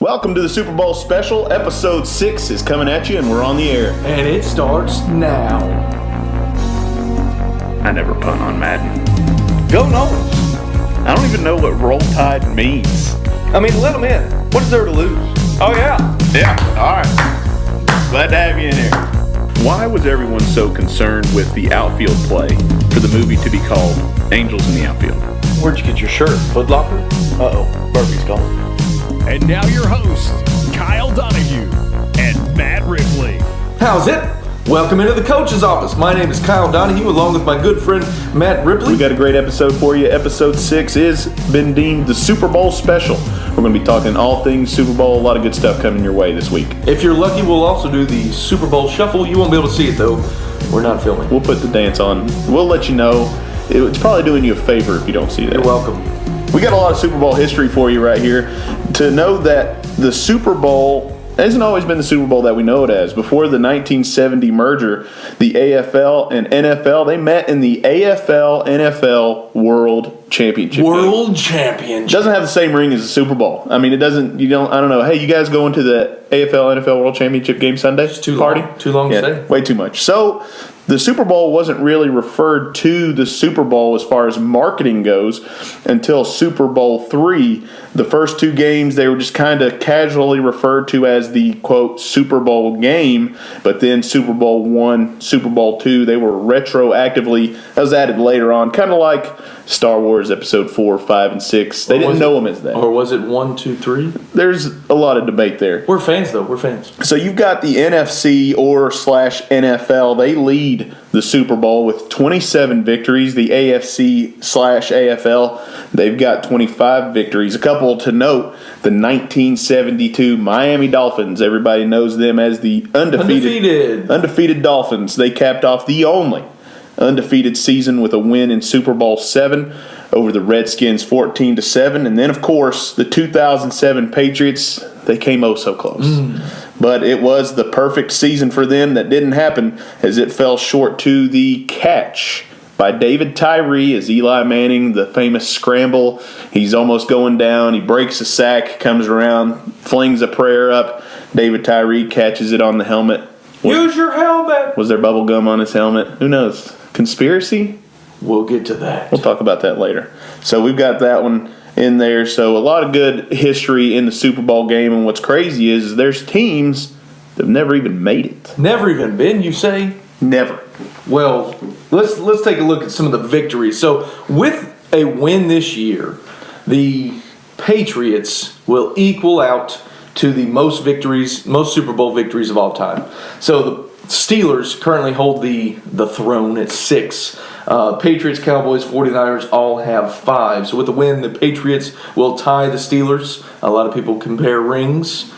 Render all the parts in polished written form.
Welcome to the Super Bowl special. Episode 6 is coming at you, and we're on the air. And it starts now. I never punt on Madden. Go Nolan. I don't even know what Roll Tide means. I mean, let them in. What is there to lose? Oh, yeah. Yeah, all right. Glad to have you in here. Why was everyone so concerned with the outfield play for the movie to be called Angels in the Outfield? Where'd you get your shirt? Foot Locker? Uh-oh, Murphy's gone. And now your hosts, Kyle Donahue and Matt Ripley. How's it? Welcome into the coach's office. My name is Kyle Donahue, along with my good friend Matt Ripley. We got a great episode for you. Episode 6 is been deemed the Super Bowl special. We're going to be talking all things Super Bowl. A lot of good stuff coming your way this week. If you're lucky, we'll also do the Super Bowl shuffle. You won't be able to see it, though. We're not filming. We'll put the dance on. We'll let you know. It's probably doing you a favor if you don't see that. You're welcome. We got a lot of Super Bowl history for you right here. To know that the Super Bowl hasn't always been the Super Bowl that we know it as. Before the 1970 merger, the AFL and NFL, they met in the AFL-NFL World Championship. World Championship. Doesn't have the same ring as the Super Bowl. I mean, I don't know. Hey, you guys going to the AFL-NFL World Championship game Sunday? It's too party? long. Too long to say. Way too much. So the Super Bowl wasn't really referred to the Super Bowl as far as marketing goes until Super Bowl III. The first two games, they were just kind of casually referred to as the, quote, Super Bowl game. But then Super Bowl I, Super Bowl II, they were retroactively, that was added later on, kind of like Star Wars Episode 4, 5, and 6. They didn't know them as that. Or was it 1, 2, 3? There's a lot of debate there. We're fans, though. We're fans. So you've got the NFC or / NFL. They lead the Super Bowl with 27 victories. The AFC / AFL, they've got 25 victories. A couple to note, the 1972 Miami Dolphins. Everybody knows them as the undefeated Dolphins. They capped off the only undefeated season with a win in Super Bowl VII over the Redskins 14-7. And then, of course, the 2007 Patriots, they came oh so close. But it was the perfect season for them. That didn't happen as it fell short to the catch by David Tyree as Eli Manning, the famous scramble. He's almost going down. He breaks a sack, comes around, flings a prayer up. David Tyree catches it on the helmet. Use your helmet. Was there bubble gum on his helmet? Who knows? Conspiracy? We'll get to that. We'll talk about that later. So we've got that one in there. So a lot of good history in the Super Bowl game. And what's crazy is there's teams that have never even made it. Never even been, you say? Never. Well, let's take a look at some of the victories. So with a win this year, the Patriots will equal out to the most Super Bowl victories of all time. So the Steelers currently hold the throne at 6. Patriots, Cowboys, 49ers all have 5. So with the win, the Patriots will tie the Steelers. A lot of people compare rings.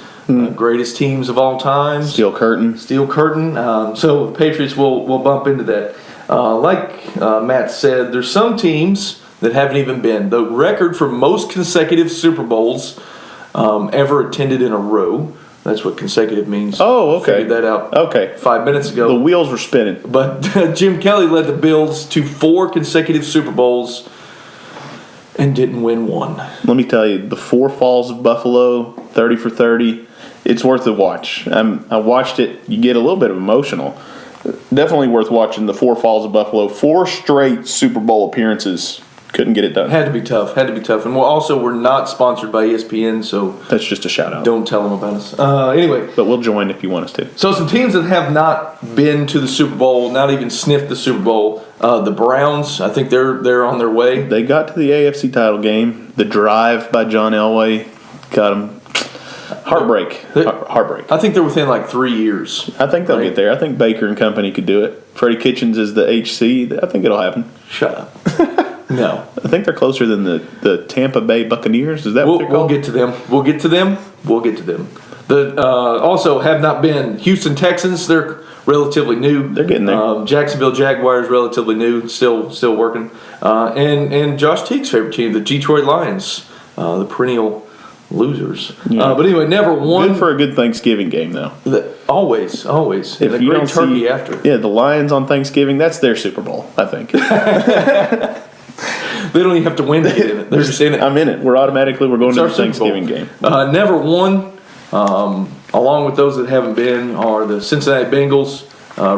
Greatest teams of all time. Steel curtain. So the Patriots will bump into that. Like Matt said, there's some teams that haven't even been. The record for most consecutive Super Bowls ever attended in a row. That's what consecutive means. Oh, okay. Figured that out. Okay. 5 minutes ago. The wheels were spinning. But Jim Kelly led the Bills to 4 consecutive Super Bowls and didn't win one. Let me tell you, the 4 Falls of Buffalo, 30 for 30, it's worth a watch. I watched it. You get a little bit of emotional. Definitely worth watching the 4 Falls of Buffalo. 4 straight Super Bowl appearances. Couldn't get it done. Had to be tough. And we're not sponsored by ESPN, so that's just a shout out. Don't tell them about us. Anyway. But we'll join if you want us to. So some teams that have not been to the Super Bowl, not even sniffed the Super Bowl, the Browns, I think they're on their way. They got to the AFC title game. The drive by John Elway got them. Heartbreak. I think they're within like 3 years. I think they'll get there. I think Baker and company could do it. Freddie Kitchens is the HC. I think it'll happen. Shut up. No. I think they're closer than the Tampa Bay Buccaneers. Is that what they're called? We'll get to them. The also have not been Houston Texans. They're relatively new. They're getting there. Jacksonville Jaguars, relatively new, still working. And Josh Teague's favorite team, the Detroit Lions, the perennial losers. Yeah. But anyway, never won. Good for a good Thanksgiving game, though. Always. If and a you great don't turkey after. Yeah, the Lions on Thanksgiving, that's their Super Bowl, I think. They don't even have to win to get in it. They're just in it. I'm in it. We're going to the Thanksgiving game. Never won Along with those that haven't been are the Cincinnati Bengals,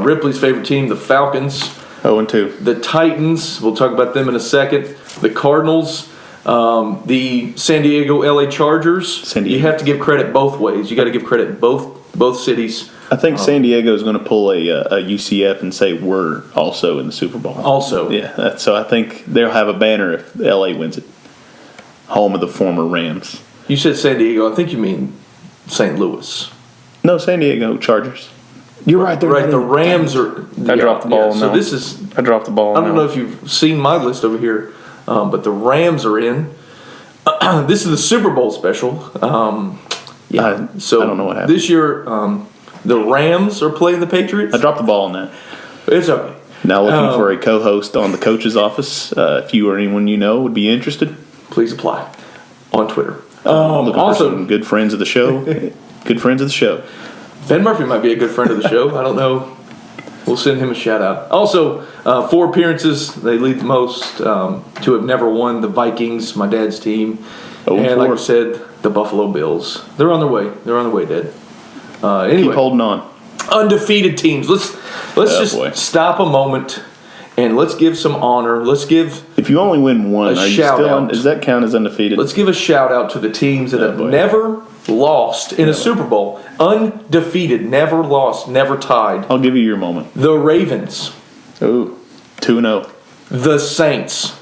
Ripley's favorite team, the Falcons, 0-2. the Titans. We'll talk about them in a second. The Cardinals, the San Diego LA Chargers. San Diego. You have to give credit both ways. You got to give credit both cities. I think San Diego is going to pull a UCF and say we're also in the Super Bowl. Also, Yeah, so I think they'll have a banner if LA wins it. Home of the former Rams. you said San Diego. I think you mean St. Louis. No, San Diego Chargers. You're right. Right, the Rams are. I dropped the ball. So now. this is. I dropped the ball. I don't know if you've seen my list over here, but the Rams are in. This is the Super Bowl special. So I don't know what happened. This year, the Rams are playing the Patriots. I dropped the ball on that. It's okay. Now looking for a co-host on the coach's office. If you or anyone you know would be interested, Please apply on Twitter. looking for Also, some good friends of the show. Good friends of the show. Ben Murphy might be a good friend of the show. I don't know. We'll send him a shout out. Also, 4 appearances. They lead the most to have never won. The Vikings, my dad's team. And like I said, the Buffalo Bills. They're on their way. They're on their way, Dad. Anyway, Keep holding on. undefeated teams. Let's just boy. stop a moment and let's give some honor. Let's give If you only win one, A are you shout still? out. Does that count as undefeated? let's give a shout out to the teams that have boy. never lost in a Super Bowl. Undefeated, never lost, never tied. I'll give you your moment. The Ravens, Ooh, 2-0. the Saints.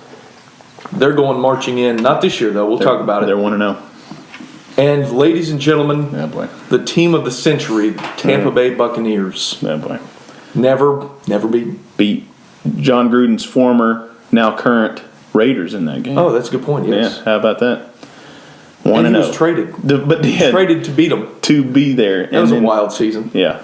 They're going marching in. Not this year though. We'll talk about They're it. 1-0. And ladies and gentlemen, Oh boy. the team of the century, Tampa Bay Buccaneers. Oh boy. Never beat. Beat John Gruden's former, now current Raiders in that game. Oh, that's a good point. Yes. Yeah, how about that? And he 1-0. was traded. But yeah, Traded to beat them. to be there. That was a wild season. Yeah.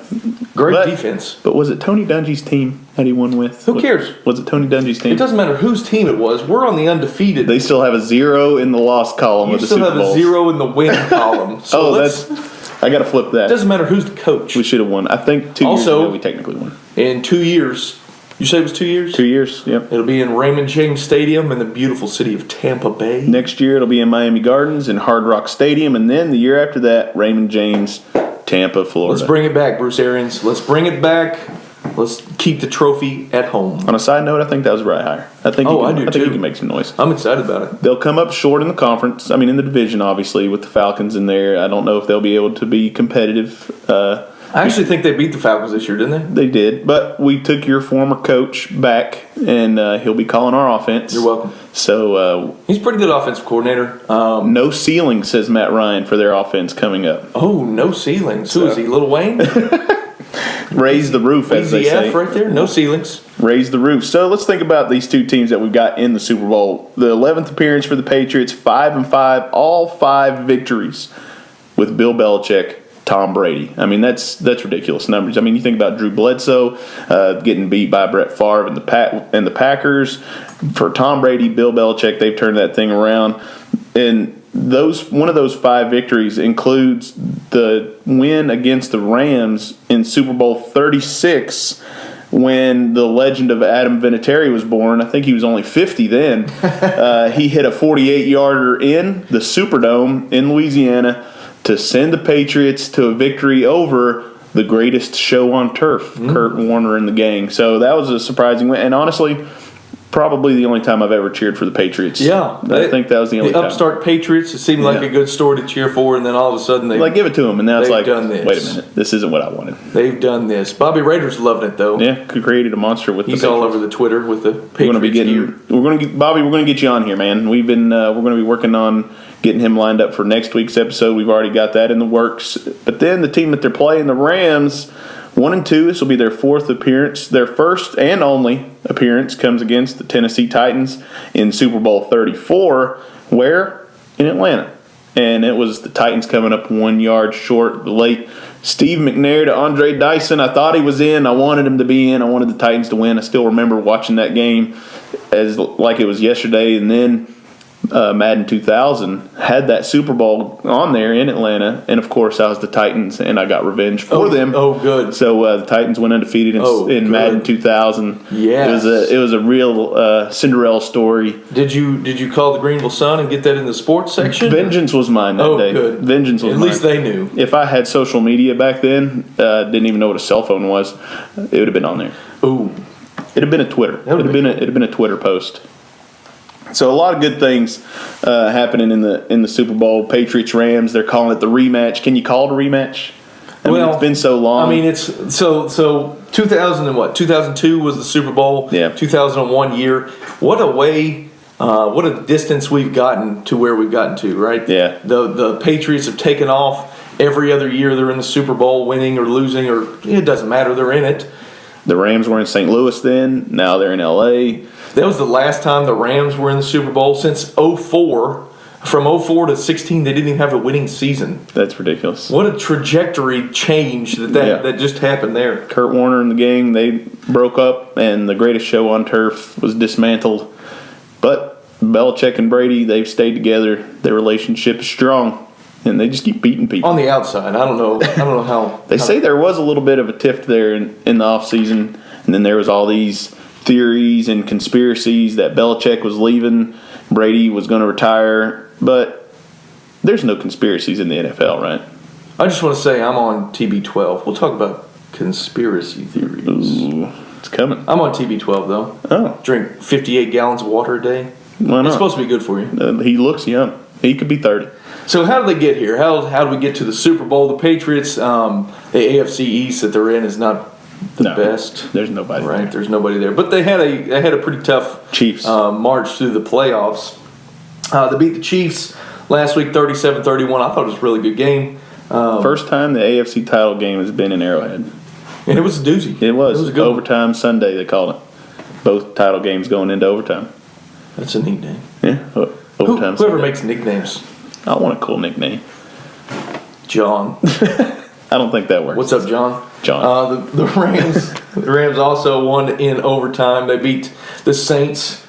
Great But- defense. But was it Tony Dungy's team that he won with? Who cares? Was it Tony Dungy's team? It doesn't matter whose team it was. We're on the undefeated. They still have a 0 in the loss column you of the still Super have Bowl. a 0 in the win column. So Oh, let's, I got to flip that. it doesn't matter who's the coach. We should have won. I think 2 years Also- ago we technically won. In 2 years, you said it was 2 years? 2 years, yep. It'll be in Raymond James Stadium in the beautiful city of Tampa Bay. Next year it'll be in Miami Gardens and Hard Rock Stadium, and then the year after that, Raymond James, Tampa, Florida. Let's bring it back, Bruce Arians. Let's bring it back. Let's keep the trophy at home. On a side note, I think that was right higher. I think. Oh, he can, I do think too. he can make some noise. I'm excited about it. They'll come up short in the conference. I mean, in the division, obviously, with the Falcons in there. I don't know if they'll be able to be competitive. I actually think they beat the Falcons this year, didn't they? They did, but we took your former coach back, and he'll be calling our offense. You're welcome. So He's a pretty good offensive coordinator. no ceiling, says Matt Ryan, for their offense coming up. Oh, no ceilings. Who is he, Lil Wayne? Raise the roof, as they Easy say. F right there. No ceilings. Raise the roof. So let's think about these two teams that we've got in the Super Bowl. The 11th appearance for the Patriots, 5-5, all 5 victories with Bill Belichick, Tom Brady. I mean, that's ridiculous numbers. I mean, you think about Drew Bledsoe getting beat by Brett Favre and the Packers. For Tom Brady, Bill Belichick, they've turned that thing around. And one of those 5 victories includes the win against the Rams in Super Bowl 36 when the legend of Adam Vinatieri was born. I think he was only 50 then. He hit a 48-yarder in the Superdome in Louisiana to send the Patriots to a victory over the greatest show on turf, Kurt Warner and the gang. So that was a surprising win. And honestly, probably the only time I've ever cheered for the Patriots. Yeah. I think that was the only time. The upstart Patriots, it seemed like a good story to cheer for, and then all of a sudden Like, give it to them, and now it's they've like, done this. wait a minute, this isn't what I wanted. they've done this. Bobby Rader's loving it, though. Yeah, created a monster with He's the all Patriots. over the Twitter with the We're going to be Patriots gear. Bobby, we're going to get you on here, man. We're going to be working on getting him lined up for next week's episode. We've already got that in the works. But then the team that they're playing, the Rams, 1-2. This will be their 4th appearance. Their first and only appearance comes against the Tennessee Titans in Super Bowl 34, where? In Atlanta. And it was the Titans coming up 1 yard short. The late Steve McNair to Andre Dyson. I thought he was in. I wanted him to be in. I wanted the Titans to win. I still remember watching that game as like it was yesterday. And then Madden 2000 had that Super Bowl on there in Atlanta, and of course I was the Titans, and I got revenge for them. Oh, good. So the Titans went undefeated in Madden 2000. Yes. It was a real Cinderella story. Did you call the Greenville Sun and get that in the sports section? Vengeance was mine that day. Good. Vengeance was At mine. least they knew. If I had social media back then, didn't even know what a cell phone was, it would have been on there. Ooh. It'd have been a Twitter. It'd have been a Twitter post. So a lot of good things happening in the Super Bowl. Patriots Rams. They're calling it the rematch. Can you call it a rematch? I mean, it's been so long. I mean, it's so 2000 and what? 2002 was the Super Bowl. Yeah. 2001 year. What a way. What a distance we've gotten to where we've gotten to, right? Yeah. The Patriots have taken off. Every other year they're in the Super Bowl, winning or losing, or it doesn't matter. They're in it. The Rams were in St. Louis then. Now they're in L.A. That was the last time the Rams were in the Super Bowl since 04. From 04 to 16, they didn't even have a winning season. That's ridiculous. What a trajectory change that just happened there. Kurt Warner and the gang, they broke up, and the greatest show on turf was dismantled. But Belichick and Brady, they've stayed together. Their relationship is strong, and they just keep beating people. On the outside, I don't know how. They say there was a little bit of a tiff there in the offseason, and then there was all these theories and conspiracies that Belichick was leaving, Brady was going to retire, but there's no conspiracies in the NFL, right? I just want to say I'm on TB12. We'll talk about conspiracy theories. Ooh, it's coming. I'm on TB12 though. Oh. Drink 58 gallons of water a day. Why not? It's supposed to be good for you. He looks young. He could be 30. So how did they get here? How did we get to the Super Bowl? The Patriots, the AFC East that they're in is not the best. There's nobody right? there. There's nobody there. But they had a pretty tough Chiefs march through the playoffs. They beat the Chiefs last week 37-31. I thought it was a really good game. First time the AFC title game has been in Arrowhead. And it was a doozy. It was a good overtime Sunday, they called it. Both title games going into overtime. That's a neat name. Yeah, overtime Whoever Sunday. makes nicknames. I want a cool nickname. John. I don't think that works. What's up, John? John. The Rams. The Rams also won in overtime. They beat the Saints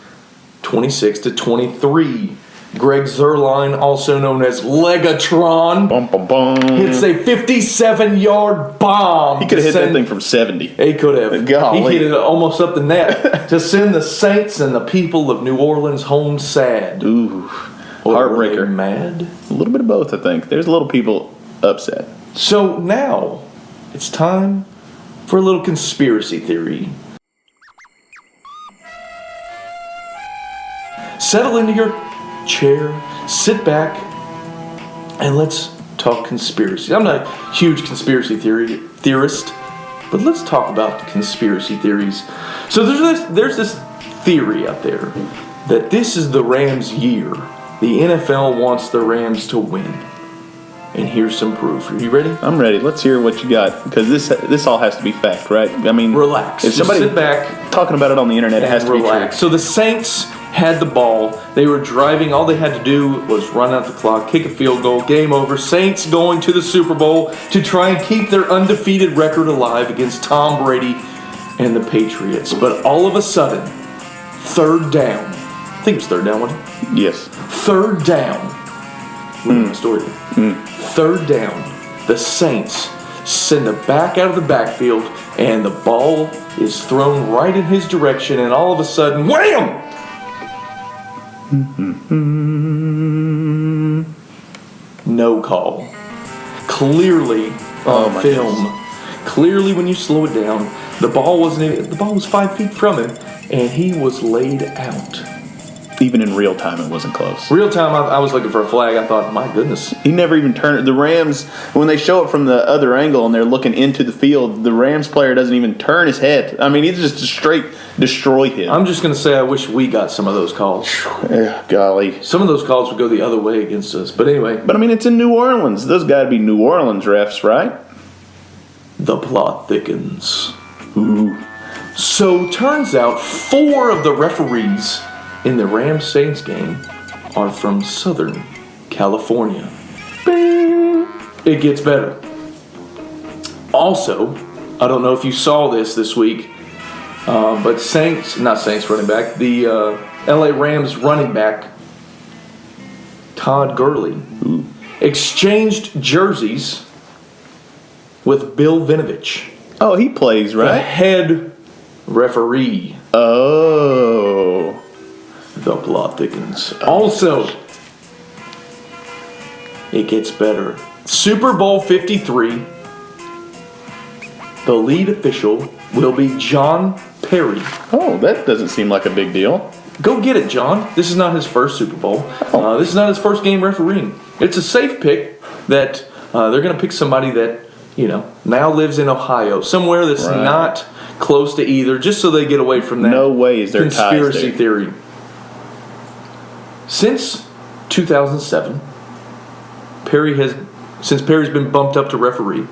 26-23. Greg Zuerlein, also known as Legatron, Bum, bum, bum. hits a 57-yard bomb. He could have hit that thing from 70. He could have. Golly. He hit it almost up the net to send the Saints and the people of New Orleans home sad. Ooh. Or were Heartbreaker. they mad? A little bit of both, I think. There's a little people upset. So now it's time for a little conspiracy theory. Settle into your chair, sit back, and let's talk conspiracy. I'm not a huge conspiracy theorist, but let's talk about conspiracy theories. So there's this theory out there that this is the Rams' year. The NFL wants the Rams to win. And here's some proof. Are you ready? I'm ready. Let's hear what you got, because this all has to be fact, right? I mean, Relax. If Just somebody sit back talking about it on the internet, it has to relax. be So the Saints had the ball. They were driving. All they had to do was run out the clock, kick a field goal, game over. Saints going to the Super Bowl to try and keep their undefeated record alive against Tom Brady and the Patriots. But all of a sudden, third down. I think it was third down, wasn't it? true. Yes. Third down. Story. Third down. The Saints send it back out of the backfield, and the ball is thrown right in his direction, and all of a sudden, wham! No call. Clearly on my film. Clearly, when you slow it down, the ball was 5 feet from him, and he was laid out. Even in real time, it wasn't close. Real time, I was looking for a flag. I thought, my goodness. He never even turned. The Rams, when they show it from the other angle and they're looking into the field, the Rams player doesn't even turn his head. I mean, he just straight destroyed him. I'm just going to say I wish we got some of those calls. Golly. Some of those calls would go the other way against us. But anyway, But I mean, it's in New Orleans. Those got to be New Orleans refs, right? the plot thickens. Ooh. So turns out 4 of the referees in the Rams-Saints game are from Southern California. Bing! It gets better. Also, I don't know if you saw this week, but Saints running back, the LA Rams running back Todd Gurley, exchanged jerseys with Bill Vinovich, Oh, he plays, the right? head referee. Oh. The plot thickens. Also, it gets better. Super Bowl 53, the lead official will be John Perry. Oh, that doesn't seem like a big deal. Go get it, John. This is not his first Super Bowl. Oh. This is not his first game refereeing. It's a safe pick that they're going to pick somebody that, now lives in Ohio, somewhere that's Right. not close to either, just so they get away from that No way is there ties conspiracy there. theory. Since 2007, since Perry's been bumped up to referee,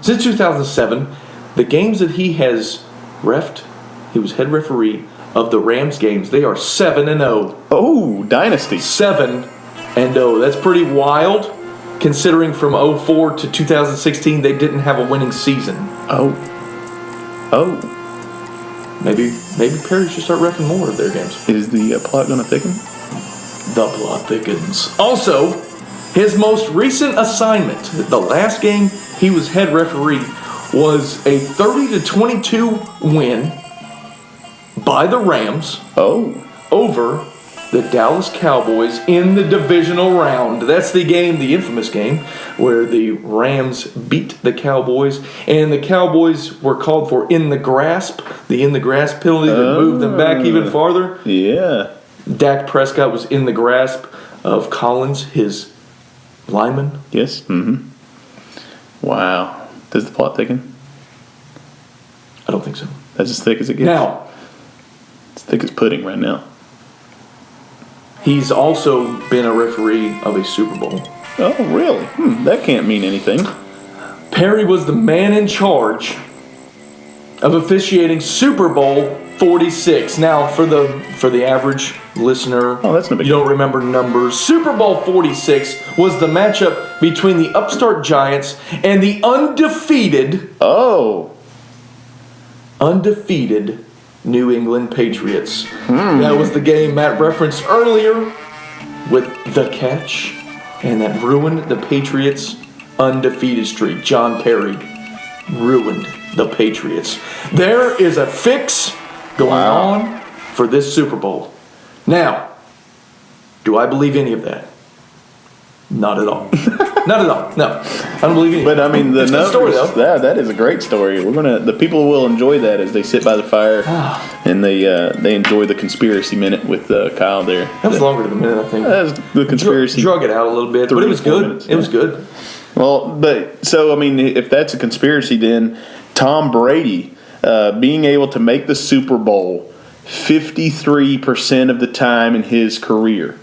since 2007, the games that he has reffed, he was head referee of the Rams games. They are 7-0. Oh, dynasty. 7-0. That's pretty wild, considering from 2004 to 2016 they didn't have a winning season. Oh. Maybe Perry should start reffing more of their games. Is the plot going to thicken? The plot thickens. Also, his most recent assignment, the last game he was head referee, was a 30-22 win by the Rams over the Dallas Cowboys in the divisional round. That's the game, the infamous game, where the Rams beat the Cowboys, and the Cowboys were called for in the grasp penalty that moved them back even farther. Yeah. Dak Prescott was in the grasp of Collins, his lineman. Yes. Mm-hmm. Wow. Does the plot thicken? I don't think so. That's as thick as it gets? Now, It's thick as pudding right now. he's also been a referee of a Super Bowl. Oh, really? That can't mean anything. Perry was the man in charge of officiating Super Bowl 46. Now, for the average listener, Oh, that's no big you don't remember numbers. Super Bowl 46 was the matchup between the upstart Giants and the undefeated New England Patriots. That was the game Matt referenced earlier with the catch, and that ruined the Patriots' undefeated streak. John Perry ruined the Patriots. There is a fix going on for this Super Bowl. Now, do I believe any of that? Not at all. Not at all. No, I don't believe any. But I mean, the it's a good numbers. story, though. That is a great story. The people will enjoy that as they sit by the fire and they enjoy the conspiracy minute with Kyle there. That was longer than a minute, I think. That's the conspiracy. Drug it out a little bit, but it was 3 to 4 good. minutes, It was good. Well, but so I mean, if that's a conspiracy, then Tom Brady being able to make the Super Bowl 53% of the time in his career.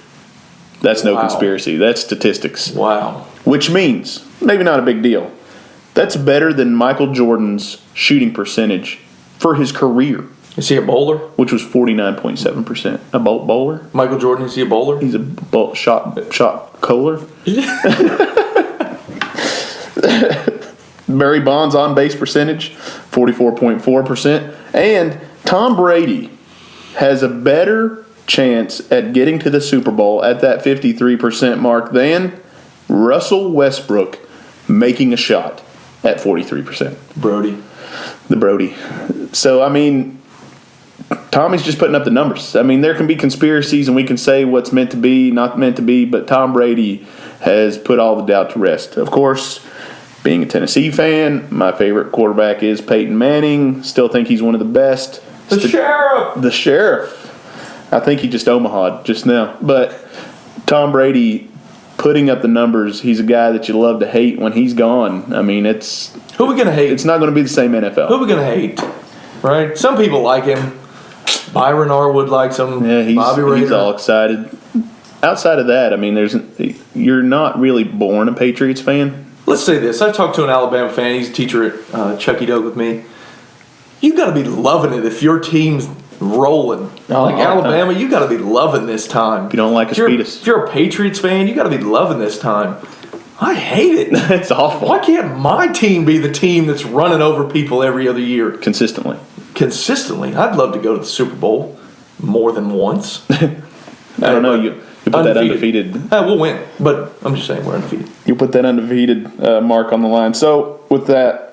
That's no conspiracy. That's statistics. Wow. Which means, maybe not a big deal, that's better than Michael Jordan's shooting percentage for his career, Is he a bowler? which was 49.7%. A bowler? Michael Jordan, is he a bowler? He's a shot caller. Barry Bonds on base percentage, 44.4%. And Tom Brady has a better chance at getting to the Super Bowl at that 53% mark than Russell Westbrook making a shot at 43%. Brody. The Brody. So, I mean, Tommy's just putting up the numbers. I mean, there can be conspiracies and we can say what's meant to be, not meant to be, but Tom Brady has put all the doubt to rest. Of course, being a Tennessee fan, my favorite quarterback is Peyton Manning. Still think he's one of the best. The Sheriff! The Sheriff. I think he just Omaha'd just now. But Tom Brady putting up the numbers, he's a guy that you love to hate when he's gone. I mean, Who are we going to hate? it's not going to be the same NFL. Who are we going to hate? Right? Some people like him. Byron Arwood likes him. Yeah, Bobby Raider. he's all excited. Outside of that, I mean, you're not really born a Patriots fan. Let's say this. I talked to an Alabama fan. He's a teacher at Chucky Doug with me. You got to be loving it if your team's rolling. Like Alabama, you got to be loving this time. If you don't like If you're a Patriots fan, you got to be loving this time. I hate it. It's awful. Why can't my team be the team that's running over people every other year? Consistently. Consistently. I'd love to go to the Super Bowl more than once. I don't know. You put that undefeated. We'll win, but I'm just saying we're undefeated. You put that undefeated mark on the line. So with that,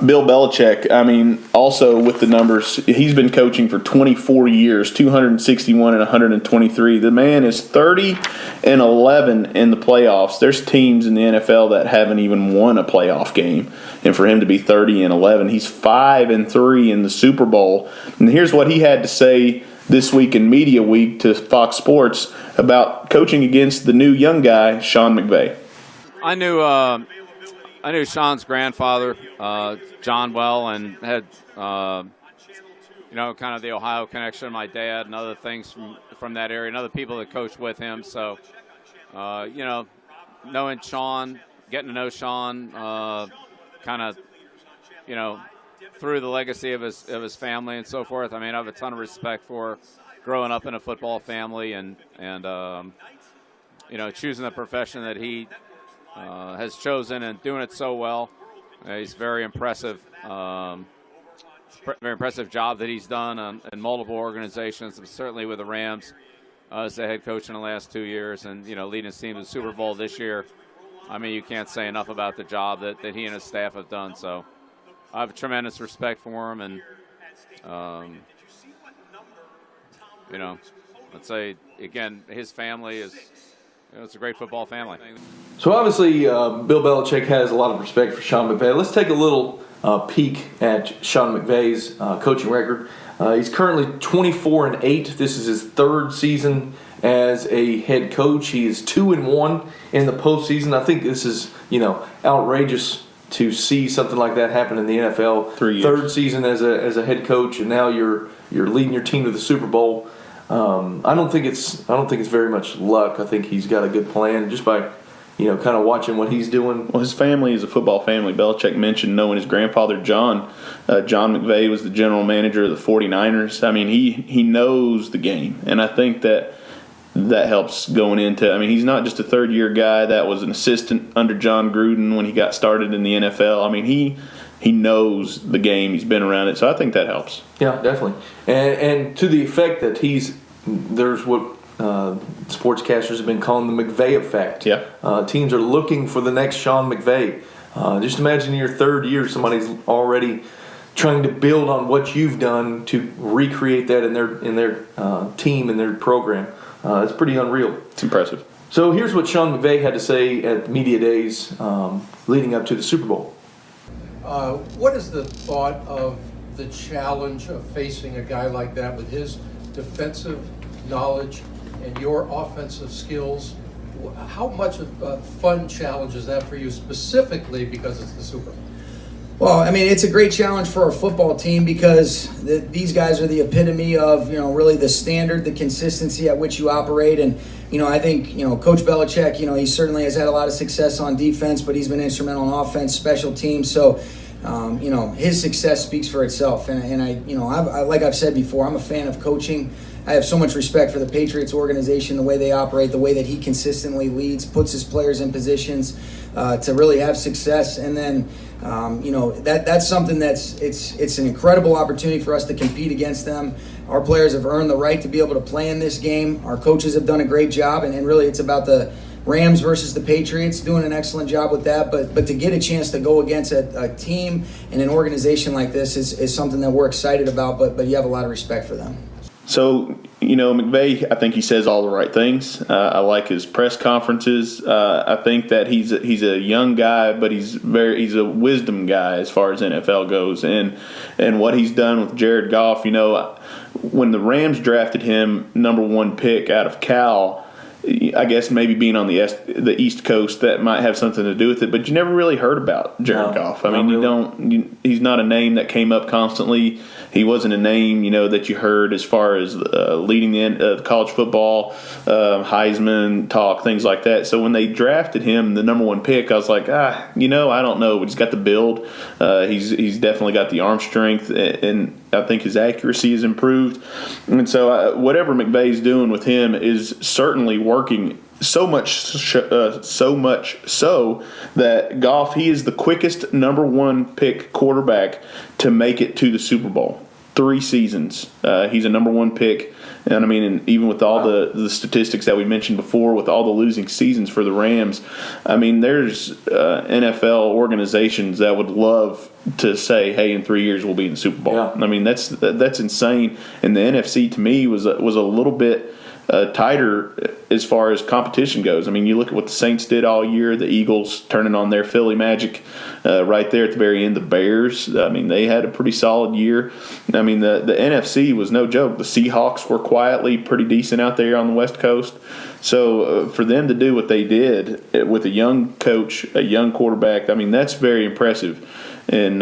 Bill Belichick, I mean, also with the numbers, he's been coaching for 24 years, 261 and 123. The man is 30-11 in the playoffs. There's teams in the NFL that haven't even won a playoff game. And for him to be 30-11, he's 5-3 in the Super Bowl. And here's what he had to say this week in Media Week to Fox Sports about coaching against the new young guy, Sean McVay. I knew Sean's grandfather, John, well, and had, kind of the Ohio connection, my dad, and other things from that area, and other people that coached with him. So, knowing Sean, getting to know Sean, kind of, through the legacy of his family and so forth. I mean, I have a ton of respect for growing up in a football family and choosing the profession that he has chosen and doing it so well. He's very impressive. Very impressive job that he's done in multiple organizations, certainly with the Rams as the head coach in the last 2 years, and leading his team to the Super Bowl this year. I mean, you can't say enough about the job that he and his staff have done. So I have tremendous respect for him, and I'd say again, his family is. It's a great football family. So obviously, Bill Belichick has a lot of respect for Sean McVay. Let's take a little peek at Sean McVay's coaching record. He's currently 24-8. This is his third season as a head coach. He is 2-1 in the postseason. I think this is outrageous to see something like that happen in the NFL. 3 years. Third season as a head coach, and now you're leading your team to the Super Bowl. I don't think it's very much luck. I think he's got a good plan just by, kind of watching what he's doing. Well, his family is a football family. Belichick mentioned knowing his grandfather, John McVay, was the general manager of the 49ers. I mean, he knows the game, and I think that helps going into. I mean, he's not just a third-year guy that was an assistant under John Gruden when he got started in the NFL. I mean, he knows the game. He's been around it, so I think that helps. Yeah, definitely. And to the effect that there's what sportscasters have been calling the McVay effect. Yeah. Teams are looking for the next Sean McVay. Just imagine in your third year, somebody's already trying to build on what you've done to recreate that in their team and their program. It's pretty unreal. It's impressive. So here's what Sean McVay had to say at media days leading up to the Super Bowl. What is the thought of the challenge of facing a guy like that with his defensive knowledge and your offensive skills? How much of a fun challenge is that for you specifically because it's the Super Bowl? Well, I mean, it's a great challenge for our football team because these guys are the epitome of, really the standard, the consistency at which you operate. And, I think, Coach Belichick, he certainly has had a lot of success on defense, but he's been instrumental in offense, special teams. So, his success speaks for itself. And I like I've said before, I'm a fan of coaching. I have so much respect for the Patriots organization, the way they operate, the way that he consistently leads, puts his players in positions to really have success. And then, that's something it's an incredible opportunity for us to compete against them. Our players have earned the right to be able to play in this game. Our coaches have done a great job, and really it's about the Rams versus the Patriots, doing an excellent job with that. But to get a chance to go against a team and an organization like this is something that we're excited about, but you have a lot of respect for them. So, McVay, I think he says all the right things. I like his press conferences. I think that he's a young guy, but he's a wisdom guy as far as NFL goes. And what he's done with Jared Goff, when the Rams drafted him number one pick out of Cal, I guess maybe being on the East Coast, that might have something to do with it. But you never really heard about Jared Goff. I mean, he's not a name that came up constantly. He wasn't a name, that you heard as far as leading the college football, Heisman talk, things like that. So when they drafted him, the number one pick, I was like, I don't know. He's got the build. He's definitely got the arm strength, and I think his accuracy has improved. And so whatever McVay's doing with him is certainly working. So much so that Goff, he is the quickest number one pick quarterback to make it to the Super Bowl. 3 seasons. He's a number 1 pick. And I mean, and even with all the statistics that we mentioned before, with all the losing seasons for the Rams, I mean, there's NFL organizations that would love to say, "Hey, in 3 years we'll be in the Super Bowl." Yeah. I mean, that's insane. And the NFC to me was a little bit tighter as far as competition goes. I mean, you look at what the Saints did all year, the Eagles turning on their Philly magic right there at the very end, the Bears. I mean, they had a pretty solid year. I mean, the NFC was no joke. The Seahawks were quietly pretty decent out there on the West Coast. So for them to do what they did with a young coach, a young quarterback, I mean, that's very impressive. And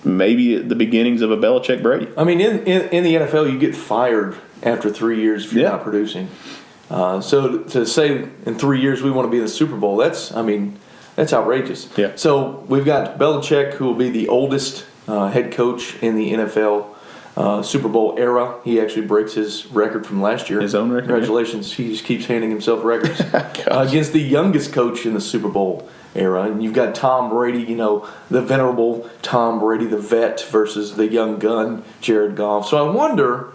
maybe the beginnings of a Belichick Brady. I mean, in the NFL, you get fired after 3 years if you're not producing. So to say in 3 years we want to be in the Super Bowl, that's outrageous. Yeah. So we've got Belichick, who will be the oldest head coach in the NFL Super Bowl era. He actually breaks his record from last year. His own record. Congratulations. He just keeps handing himself records. Against the youngest coach in the Super Bowl era. And you've got Tom Brady, the venerable Tom Brady, the vet, versus the young gun, Jared Goff. So I wonder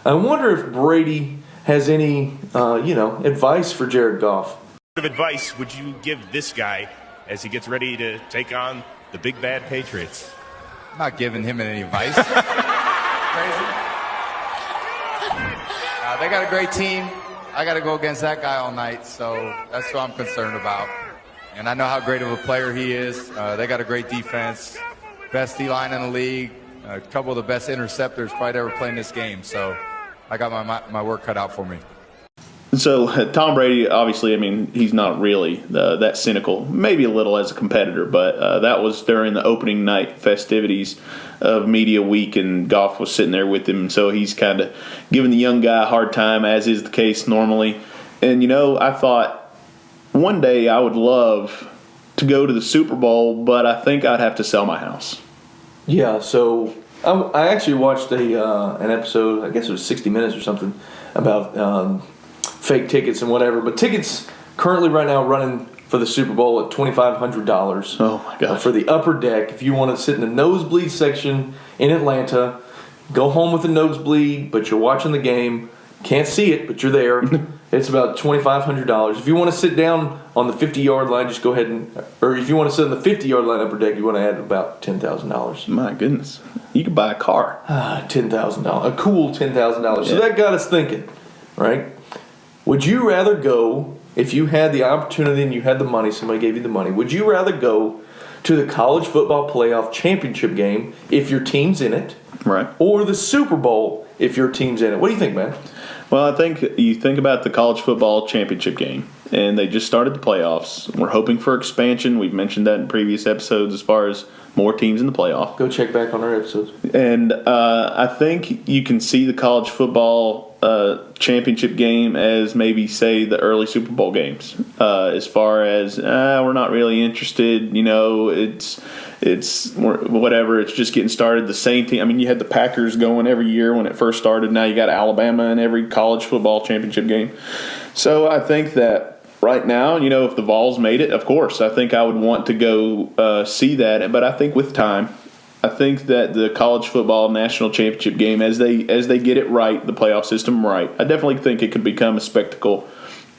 if Brady has any, advice for Jared Goff. What advice would you give this guy as he gets ready to take on the big bad Patriots? I'm not giving him any advice. Crazy. They got a great team. I got to go against that guy all night, so that's what I'm concerned about. And I know how great of a player he is. They got a great defense, best D-line in the league, a couple of the best interceptors probably ever playing this game. So I got my work cut out for me. So Tom Brady, obviously, I mean, he's not really that cynical. Maybe a little as a competitor, but that was during the opening night festivities of Media Week, and Goff was sitting there with him. So he's kind of giving the young guy a hard time, as is the case normally. And, I thought one day I would love to go to the Super Bowl, but I think I'd have to sell my house. Yeah, so I actually watched an episode, I guess it was 60 Minutes or something, about fake tickets and whatever. But tickets currently right now running for the Super Bowl at $2,500. Oh, my God. For the upper deck, if you want to sit in the nosebleed section in Atlanta, go home with the nosebleed, but you're watching the game. Can't see it, but you're there. It's about $2,500. If you want to sit down on the 50-yard line, just go ahead or if you want to sit on the 50-yard line upper deck, you want to add about $10,000. My goodness. You could buy a car. $10,000. A cool $10,000. So that got us thinking, right? Would you rather go, if you had the opportunity and you had the money, somebody gave you the money, would you rather go to the college football playoff championship game if your team's in it? Right. Or the Super Bowl if your team's in it? What do you think, man? Well, I think you think about the college football championship game, and they just started the playoffs. We're hoping for expansion. We've mentioned that in previous episodes as far as more teams in the playoff. Go check back on our episodes. And I think you can see the college football championship game as maybe, say, the early Super Bowl games. As far as we're not really interested, it's whatever. It's just getting started. The same team. I mean, you had the Packers going every year when it first started. Now you got Alabama in every college football championship game. So I think that right now, if the Vols made it, of course, I think I would want to go see that. But I think with time, I think that the college football national championship game, as they get it right, the playoff system right, I definitely think it could become a spectacle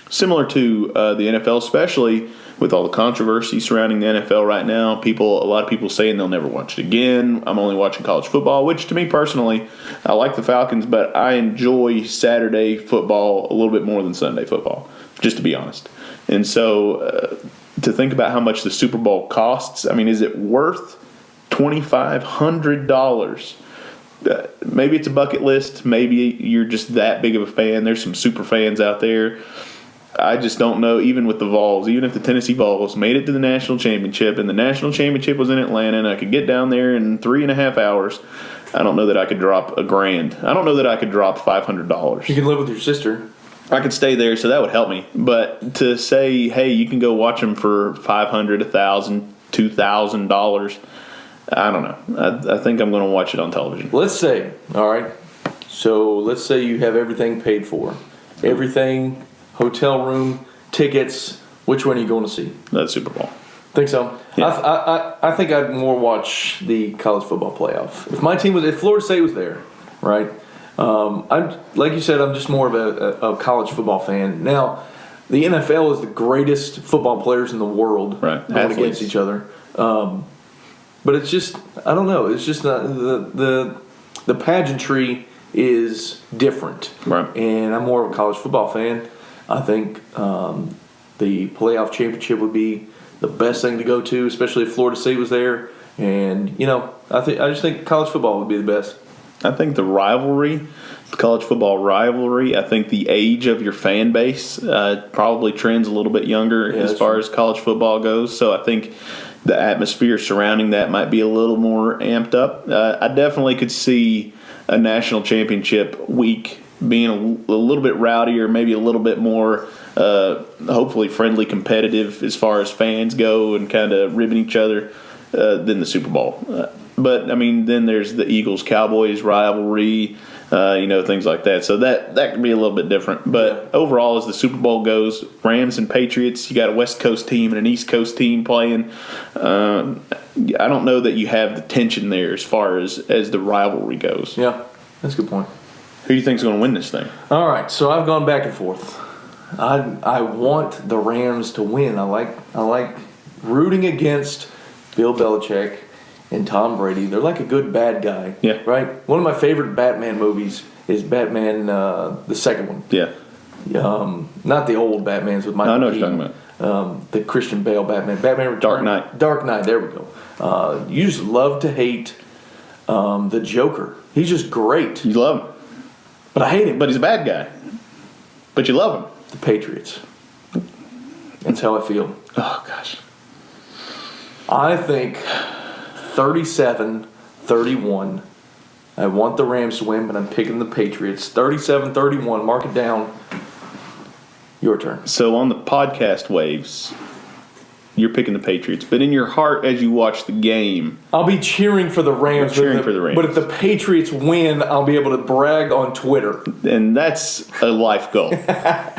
similar to the NFL, especially with all the controversy surrounding the NFL right now. A lot of people saying they'll never watch it again. I'm only watching college football, which to me personally, I like the Falcons, but I enjoy Saturday football a little bit more than Sunday football, just to be honest. And so to think about how much the Super Bowl costs, I mean, is it worth $2,500? Maybe it's a bucket list. Maybe you're just that big of a fan. There's some super fans out there. I just don't know, even with the Vols, even if the Tennessee Vols made it to the national championship and the national championship was in Atlanta and I could get down there in 3.5 hours, I don't know that I could drop $1,000. I don't know that I could drop $500. You can live with your sister. I could stay there, so that would help me. But to say, hey, you can go watch them for $500, $1,000, $2,000, I don't know. I think I'm going to watch it on television. Let's say you have everything paid for. Everything, hotel room, tickets. Which one are you going to see? The Super Bowl. Think so. Yeah. I think I'd more watch the college football playoff. If Florida State was there, right? I'm like you said, I'm just more of a college football fan. Now, the NFL is the greatest football players in the world going against each other. But it's just, I don't know. It's just not, the pageantry is different. Right. And I'm more of a college football fan. I think the playoff championship would be the best thing to go to, especially if Florida State was there. And, I just think college football would be the best. I think the college football rivalry, I think the age of your fan base probably trends a little bit younger as far as college football goes. So I think the atmosphere surrounding that might be a little more amped up. I definitely could see a national championship week being a little bit rowdier, maybe a little bit more hopefully friendly, competitive as far as fans go and kind of ribbing each other than the Super Bowl. But, I mean, then there's the Eagles-Cowboys rivalry, things like that. So that can be a little bit different. But overall, as the Super Bowl goes, Rams and Patriots, you got a West Coast team and an East Coast team playing. I don't know that you have the tension there as far as the rivalry goes. Yeah, that's a good point. Who do you think is going to win this thing? All right, so I've gone back and forth. I want the Rams to win. I like rooting against Bill Belichick and Tom Brady. They're like a good bad guy. Yeah. Right? One of my favorite Batman movies is Batman, the second one. Yeah. Not the old Batmans with Michael I know what Keaton. you're talking about. The Christian Bale Batman. Batman Dark Knight. Dark Knight, there we go. You just love to hate the Joker. He's just great. You love him. But I hate him. But he's a bad guy. But you love him. The Patriots. That's how I feel. Oh, gosh. I think 37-31. I want the Rams to win, but I'm picking the Patriots. 37-31. Mark it down. Your turn. So on the podcast waves, you're picking the Patriots. But in your heart, as you watch the game, I'll be cheering for the Rams. for the Rams. But if the Patriots win, I'll be able to brag on Twitter. and that's a life goal.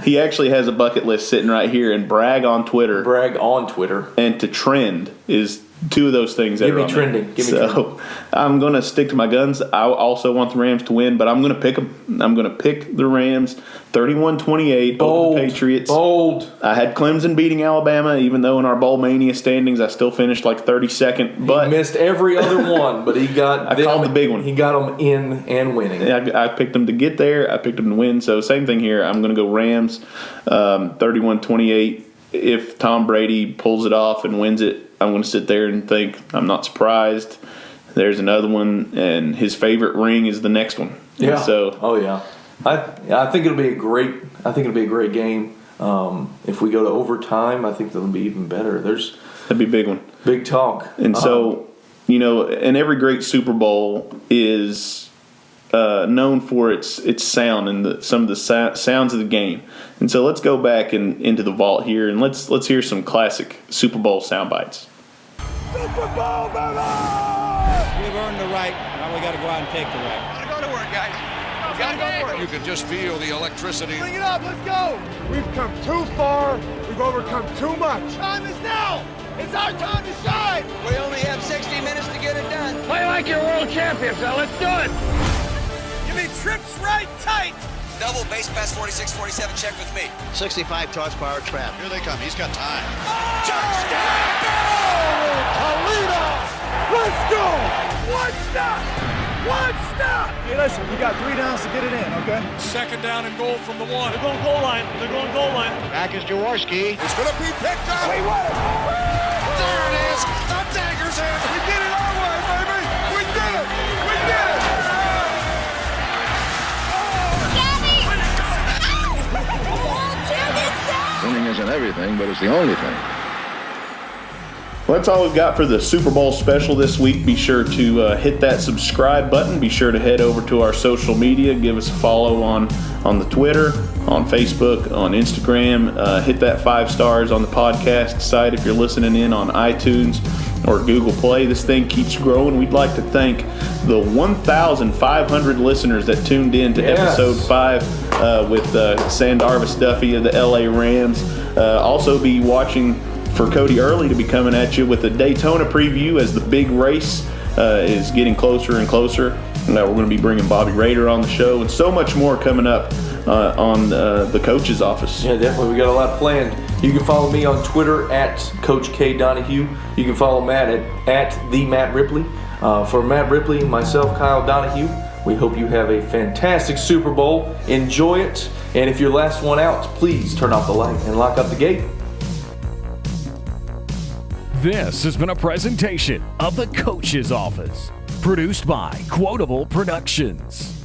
He actually has a bucket list sitting right here, and brag on Twitter. Brag on Twitter. And to trend is two of those things that Give are me on trending. there. Give me trending. I'm going to stick to my guns. I also want the Rams to win, but I'm going to pick them. I'm going to pick the Rams 31-28 over the Patriots. Bold. I had Clemson beating Alabama, even though in our Bowl Mania standings I still finished like 32nd. But He missed every other one, but he got I called the big one. He got them in and winning. I picked them to get there. I picked them to win. So same thing here. I'm going to go Rams 31-28. If Tom Brady pulls it off and wins it, I'm going to sit there and think, I'm not surprised. There's another one, and his favorite ring is the next one. Yeah. So, I think it'll be a great. I think it'll be a great game. If we go to overtime, I think that'll be even better. That'd be a big one. Big talk. And so, and every great Super Bowl is known for its sound and some of the sounds of the game. And so let's go back into the vault here and let's hear some classic Super Bowl sound bites. Super Bowl, baby! We've earned the right. Now we got to go out and take the right. Gotta go to work, guys. We gotta go to work. You can just feel the electricity. Bring it up. Let's go. We've come too far. We've overcome too much. Time is now. It's our time to shine. We only have 60 minutes to get it done. Play like you're world champions. Now let's do it. Give me trips right tight. Double base pass 46-47. Check with me. 65 horsepower trap. Here they come. He's got time. Oh! Touchdown! Toledo! Let's go! One stop! Hey, listen, you got 3 downs to get it in, okay? Second down and goal from the one. They're going goal line. Back is Jaworski. It's gonna be picked up. Wait, what? There it is. The dagger's in. We did it our way, baby! We did it! We did it! Winning isn't everything, but it's the only thing. Well, that's all we've got for the Super Bowl special this week. Be sure to hit that subscribe button. Be sure to head over to our social media. Give us a follow on the Twitter, on Facebook, on Instagram. Hit that 5 stars on the podcast site if you're listening in on iTunes or Google Play. This thing keeps growing. We'd like to thank the 1,500 listeners that tuned in to episode 5 with Sandarvis Duffy of the LA Rams. Also be watching for Cody Early to be coming at you with a Daytona preview as the big race is getting closer and closer. We're going to be bringing Bobby Rader on the show and so much more coming up on the coach's office. Yeah, definitely. We got a lot planned. You can follow me on Twitter at Coach K Donahue. You can follow Matt at the Matt Ripley. For Matt Ripley, myself, Kyle Donahue, we hope you have a fantastic Super Bowl. Enjoy it. And if you're last one out, please turn off the light and lock up the gate. This has been a presentation of the Coach's Office, produced by Quotable Productions.